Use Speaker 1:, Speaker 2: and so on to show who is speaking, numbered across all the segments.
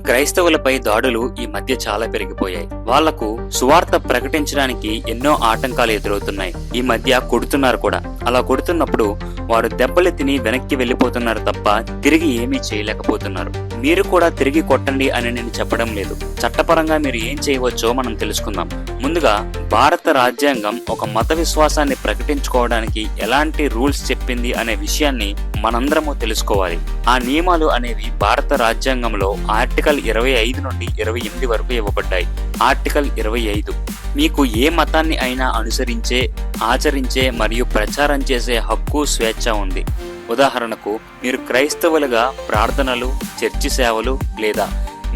Speaker 1: క్రైస్తవులపై దాడులు ఈ మధ్య చాలా పెరిగిపోయాయి. వాళ్లకు సువార్త ప్రకటించడానికి ఎన్నో ఆటంకాలు ఎదురవుతున్నాయి. ఈ మధ్య కొడుతున్నారు కూడా. అలా కొడుతున్నప్పుడు వారు దెబ్బలు తిని వెనక్కి వెళ్లిపోతున్నారు తప్ప తిరిగి ఏమీ చేయలేకపోతున్నారు. మీరు కూడా తిరిగి కొట్టండి అని నేను చెప్పడం లేదు. చట్టపరంగా మీరు ఏం చేయవచ్చో మనం తెలుసుకుందాం. ముందుగా భారత రాజ్యాంగం ఒక మత విశ్వాసాన్ని ప్రకటించుకోవడానికి ఎలాంటి రూల్స్ చెప్పింది అనే విషయాన్ని మనందరము తెలుసుకోవాలి. ఆ నియమాలు అనేవి భారత రాజ్యాంగంలో ఆర్టికల్ 25 నుండి 28 వరకు ఇవ్వబడ్డాయి. ఆర్టికల్ 25 మీకు ఏ మతాన్ని అయినా అనుసరించే, ఆచరించే మరియు ప్రచారం చేసే హక్కు, స్వేచ్ఛ ఉంది. ఉదాహరణకు మీరు క్రైస్తవులుగా ప్రార్థనలు, చర్చి సేవలు లేదా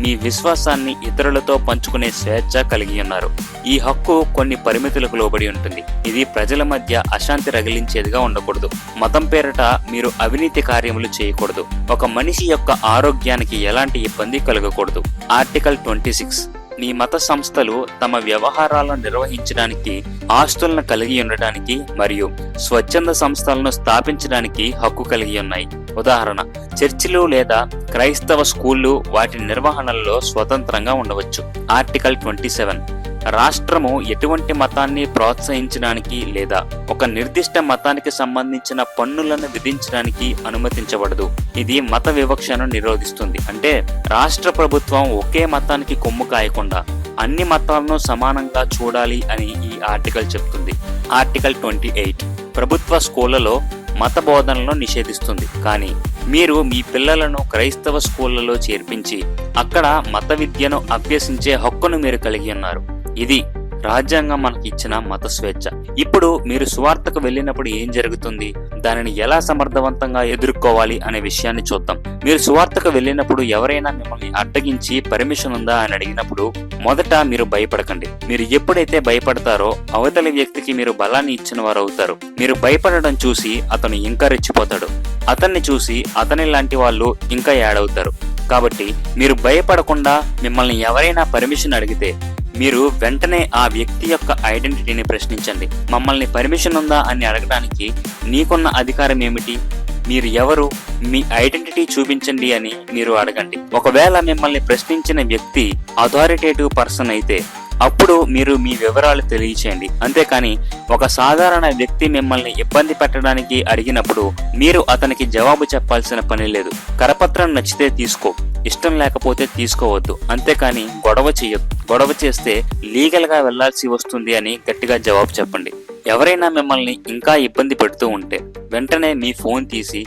Speaker 1: మీ విశ్వాసాన్ని ఇతరులతో పంచుకునే స్వేచ్ఛ కలిగి ఉన్నారు. ఈ హక్కు కొన్ని పరిమితులకు లోబడి ఉంటుంది. ఇది ప్రజల మధ్య అశాంతి రగిలించేదిగా ఉండకూడదు. మతం పేరిట మీరు అవినీతి కార్యములు చేయకూడదు. ఒక మనిషి యొక్క ఆరోగ్యానికి ఎలాంటి ఇబ్బంది కలగకూడదు. ఆర్టికల్ 26 మీ మత సంస్థలు తమ వ్యవహారాలను నిర్వహించడానికి, ఆస్తులను కలిగి ఉండటానికి మరియు స్వచ్ఛంద సంస్థలను స్థాపించడానికి హక్కు కలిగి ఉన్నాయి. ఉదాహరణ, చర్చిలు లేదా క్రైస్తవ స్కూళ్లు వాటి నిర్వహణలో స్వతంత్రంగా ఉండవచ్చు. ఆర్టికల్ 27 రాష్ట్రము ఎటువంటి మతాన్ని ప్రోత్సహించడానికి లేదా ఒక నిర్దిష్ట మతానికి సంబంధించిన పన్నులను విధించడానికి అనుమతించబడదు. ఇది మత వివక్షను నిరోధిస్తుంది. అంటే రాష్ట్ర ప్రభుత్వం ఒకే మతానికి కొమ్ము కాయకుండా అన్ని మతాలను సమానంగా చూడాలి అని ఈ ఆర్టికల్ చెప్తుంది. ఆర్టికల్ 28 ప్రభుత్వ స్కూళ్లలో మత బోధనలను నిషేధిస్తుంది. కానీ మీరు మీ పిల్లలను క్రైస్తవ స్కూళ్లలో చేర్పించి అక్కడ మత విద్యను అభ్యసించే హక్కును మీరు కలిగి ఉన్నారు. ఇది రాజ్యాంగం మనకి ఇచ్చిన మత స్వేచ్ఛ. ఇప్పుడు మీరు సువార్తకు వెళ్ళినప్పుడు ఏం జరుగుతుంది, దానిని ఎలా సమర్థవంతంగా ఎదుర్కోవాలి అనే విషయాన్ని చూద్దాం. మీరు సువార్తకు వెళ్ళినప్పుడు ఎవరైనా మిమ్మల్ని అడ్డగించి పర్మిషన్ ఉందా అని అడిగినప్పుడు మొదట మీరు భయపడకండి. మీరు ఎప్పుడైతే భయపడతారో అవతలి వ్యక్తికి మీరు బలాన్ని ఇచ్చిన వారు అవుతారు. మీరు భయపడడం చూసి అతను ఇంకా రెచ్చిపోతాడు. అతన్ని చూసి అతని లాంటి వాళ్ళు ఇంకా యాడ్ అవుతారు. కాబట్టి మీరు భయపడకుండా మిమ్మల్ని ఎవరైనా పర్మిషన్ అడిగితే మీరు వెంటనే ఆ వ్యక్తి యొక్క ఐడెంటిటీని ప్రశ్నించండి. మమ్మల్ని పర్మిషన్ ఉందా అని అడగడానికి నీకున్న అధికారం ఏమిటి, మీరు ఎవరు, మీ ఐడెంటిటీ చూపించండి అని మీరు అడగండి. ఒకవేళ మిమ్మల్ని ప్రశ్నించిన వ్యక్తి అథారిటేటివ్ పర్సన్ అయితే అప్పుడు మీరు మీ వివరాలు తెలియచేయండి. అంతేకాని ఒక సాధారణ వ్యక్తి మిమ్మల్ని ఇబ్బంది పెట్టడానికి అడిగినప్పుడు మీరు అతనికి జవాబు చెప్పాల్సిన పని లేదు. కరపత్రం నచ్చితే తీసుకో, ఇష్టం లేకపోతే తీసుకోవద్దు. అంతేకాని గొడవ చేయొద్దు. గొడవ చేస్తే లీగల్ గా వెళ్లాల్సి వస్తుంది అని గట్టిగా జవాబు చెప్పండి. ఎవరైనా మిమ్మల్ని ఇంకా ఇబ్బంది పెడుతూ ఉంటే వెంటనే మీ ఫోన్ తీసి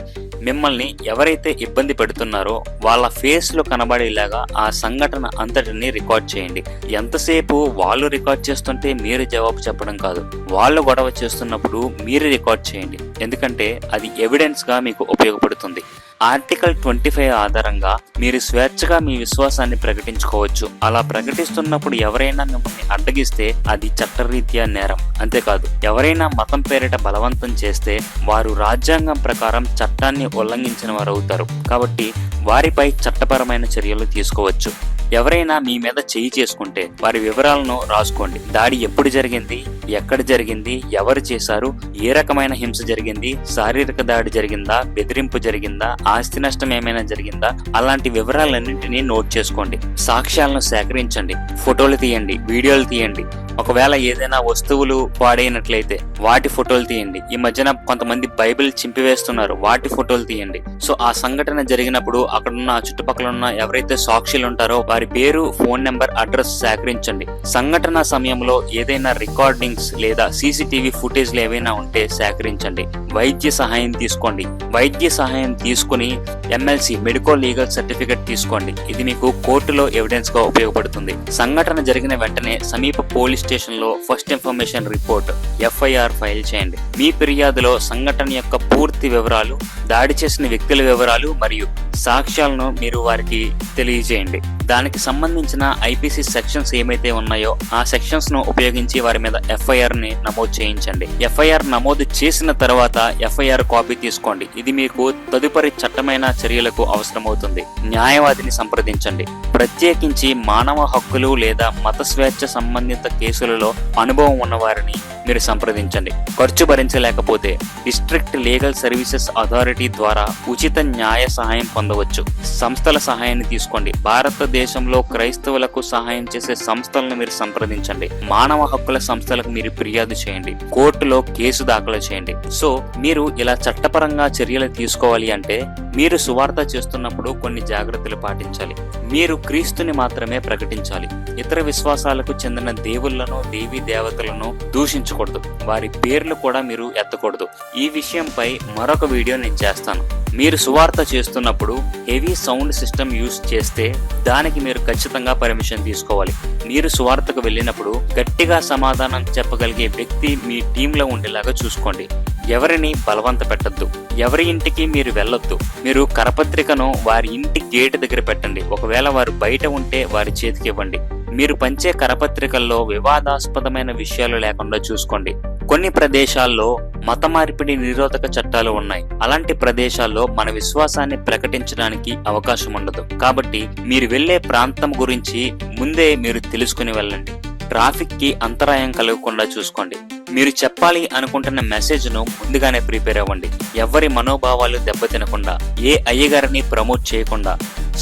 Speaker 1: మిమ్మల్ని ఎవరైతే ఇబ్బంది పెడుతున్నారో వాళ్ళ ఫేస్ లో కనబడేలాగా ఆ సంఘటన అంతటిని రికార్డ్ చేయండి. ఎంతసేపు వాళ్ళు రికార్డ్ చేస్తుంటే మీరు జవాబు చెప్పడం కాదు, వాళ్ళు గొడవ చేస్తున్నప్పుడు మీరు రికార్డ్ చేయండి. ఎందుకంటే అది ఎవిడెన్స్ గా మీకు ఉపయోగపడుతుంది. ఆర్టికల్ 25 ఆధారంగా మీరు స్వేచ్ఛగా మీ విశ్వాసాన్ని ప్రకటించుకోవచ్చు. అలా ప్రకటిస్తున్నప్పుడు ఎవరైనా మిమ్మల్ని అడ్డగిస్తే అది చట్టరీత్యా నేరం. అంతేకాదు, ఎవరైనా మతం పేరిట బలవంతం చేస్తే వారు రాజ్యాంగం ప్రకారం చట్టాన్ని ఉల్లంఘించిన వారు అవుతారు. కాబట్టి వారిపై చట్టపరమైన చర్యలు తీసుకోవచ్చు. ఎవరైనా మీ మీద చేయి చేసుకుంటే వారి వివరాలను రాసుకోండి. దాడి ఎప్పుడు జరిగింది, ఎక్కడ జరిగింది, ఎవరు చేశారు, ఏ రకమైన హింస జరిగింది, శారీరక దాడి జరిగిందా, బెదిరింపు జరిగిందా, ఆస్తి నష్టం ఏమైనా జరిగిందా, అలాంటి వివరాలన్నింటినీ నోట్ చేసుకోండి. సాక్ష్యాలను సేకరించండి. ఫోటోలు తీయండి, వీడియోలు తీయండి. ఒకవేళ ఏదైనా వస్తువులు పాడైనట్లయితే వాటి ఫోటోలు తీయండి. ఈ మధ్యన కొంతమంది బైబిల్ చింపివేస్తున్నారు, వాటి ఫోటోలు తీయండి. సో ఆ సంఘటన జరిగినప్పుడు అక్కడున్న చుట్టుపక్కల ఉన్న ఎవరైతే సాక్షులు ఉంటారో వారి పేరు, ఫోన్ నెంబర్, అడ్రస్ సేకరించండి. సంఘటన సమయంలో ఏదైనా రికార్డింగ్స్ లేదా సీసీటీవీ ఫుటేజ్లు ఏవైనా ఉంటే సేకరించండి. వైద్య సహాయం తీసుకోండి. వైద్య సహాయం తీసుకుని MLC మెడికో లీగల్ సర్టిఫికెట్ తీసుకోండి. ఇది మీకు కోర్టులో ఎవిడెన్స్ గా ఉపయోగపడుతుంది. సంఘటన జరిగిన వెంటనే సమీప పోలీస్ స్టేషన్ లో first information report FIR file చేయండి. మీ ఫిర్యాదులో సంఘటన యొక్క పూర్తి వివరాలు, దాడి చేసిన వ్యక్తుల వివరాలు మరియు సాక్ష్యాలను మీరు వారికి తెలియజేయండి. దానికి సంబంధించిన IPC సెక్షన్స్ ఏమైతే ఉన్నాయో ఆ సెక్షన్స్ ను ఉపయోగించి వారి మీద FIR ని నమోదు చేయించండి. FIR నమోదు చేసిన తర్వాత FIR కాపీ తీసుకోండి. ఇది మీకు తదుపరి చట్టమైన చర్యలకు అవసరమవుతుంది. న్యాయవాదిని సంప్రదించండి. ప్రత్యేకించి మానవ హక్కులు లేదా మత స్వేచ్ఛ సంబంధిత కేసులలో అనుభవం ఉన్నవారిని మీరు సంప్రదించండి. ఖర్చు భరించలేకపోతే డిస్ట్రిక్ట్ లీగల్ సర్వీసెస్ అథారిటీ ద్వారా ఉచిత న్యాయ సహాయం పొందవచ్చు. సంస్థల సహాయాన్ని తీసుకోండి. భారతదేశంలో క్రైస్తవులకు సహాయం చేసే సంస్థలను మీరు సంప్రదించండి. మానవ హక్కుల సంస్థలకు మీరు ఫిర్యాదు చేయండి. కోర్టులో కేసు దాఖలు చేయండి. సో మీరు ఇలా చట్టపరంగా చర్యలు తీసుకోవాలి అంటే మీరు సువార్త చేస్తున్నప్పుడు కొన్ని జాగ్రత్తలు పాటించాలి. మీరు క్రీస్తుని మాత్రమే ప్రకటించాలి. ఇతర విశ్వాసాలకు చెందిన దేవుళ్లను, దేవీ దేవతలను దూషించకూడదు. వారి పేర్లు కూడా మీరు ఎత్తకూడదు. ఈ విషయంపై మరొక వీడియో నేను చేస్తాను. మీరు సువార్త చేస్తున్నప్పుడు హెవీ సౌండ్ సిస్టమ్ యూజ్ చేస్తే దానికి మీరు ఖచ్చితంగా పర్మిషన్ తీసుకోవాలి. మీరు సువార్తకు వెళ్ళినప్పుడు గట్టిగా సమాధానం చెప్పగలిగే వ్యక్తి మీ టీంలో ఉండేలాగా చూసుకోండి. ఎవరిని బలవంత పెట్టద్దు. ఎవరి ఇంటికి మీరు వెళ్ళొద్దు. మీరు కరపత్రికను వారి ఇంటి గేటు దగ్గర పెట్టండి. ఒకవేళ వారు బయట ఉంటే వారి చేతికి ఇవ్వండి. మీరు పంచే కరపత్రికల్లో వివాదాస్పదమైన విషయాలు లేకుండా చూసుకోండి. కొన్ని ప్రదేశాల్లో మత మార్పిడి నిరోధక చట్టాలు ఉన్నాయి. అలాంటి ప్రదేశాల్లో మన విశ్వాసాన్ని ప్రకటించడానికి అవకాశం ఉండదు. కాబట్టి మీరు వెళ్లే ప్రాంతం గురించి ముందే మీరు తెలుసుకుని వెళ్ళండి. ట్రాఫిక్ కి అంతరాయం కలగకుండా చూసుకోండి. మీరు చెప్పాలి అనుకుంటున్న మెసేజ్ ను ముందుగానే ప్రిపేర్ అవ్వండి. ఎవరి మనోభావాలు దెబ్బతినకుండా, ఏ అయ్యగారిని ప్రమోట్ చేయకుండా,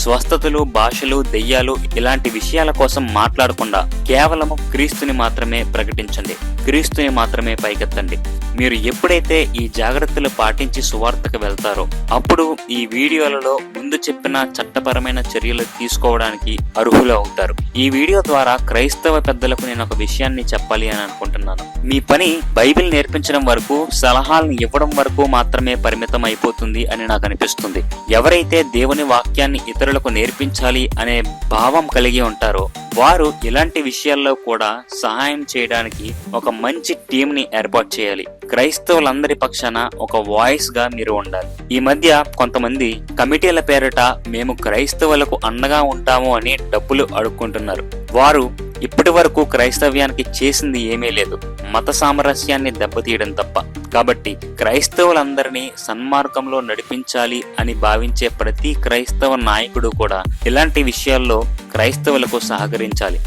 Speaker 1: స్వస్థతలు, భాషలు, దెయ్యాలు ఇలాంటి విషయాల కోసం మాట్లాడకుండా కేవలము క్రీస్తుని మాత్రమే ప్రకటించండి. క్రీస్తుని మాత్రమే పైకెత్తండి. మీరు ఎప్పుడైతే ఈ జాగ్రత్తలు పాటించి సువార్తకు వెళ్తారో అప్పుడు ఈ వీడియోలలో ముందు చెప్పిన చట్టపరమైన చర్యలు తీసుకోవడానికి అర్హులు అవుతారు. ఈ వీడియో ద్వారా క్రైస్తవ పెద్దలకు నేను ఒక విషయాన్ని చెప్పాలి అని అనుకుంటున్నాను. మీ పని బైబిల్ నేర్పించడం వరకు, సలహాలను ఇవ్వడం వరకు మాత్రమే పరిమితం అయిపోతుంది అని నాకు అనిపిస్తుంది. ఎవరైతే దేవుని వాక్యాన్ని ఇతరులకు నేర్పించాలి అనే భావం కలిగి ఉంటారో వారు ఇలాంటి విషయాల్లో కూడా సహాయం చేయడానికి ఒక మంచి టీం ని ఏర్పాటు చేయాలి. క్రైస్తవులందరి పక్షాన ఒక వాయిస్ గా మీరు ఉండాలి. ఈ మధ్య కొంతమంది కమిటీల పేరిట మేము క్రైస్తవులకు అండగా ఉంటాము అని డబ్బులు అడుక్కుంటున్నారు. వారు ఇప్పటి వరకు క్రైస్తవ్యానికి చేసింది ఏమీ లేదు, మత సామరస్యాన్ని దెబ్బతీయడం తప్ప. కాబట్టి క్రైస్తవులందరినీ సన్మార్గంలో నడిపించాలి అని భావించే ప్రతి క్రైస్తవ నాయకుడు కూడా ఇలాంటి విషయాల్లో క్రైస్తవులకు సహకరించాలి.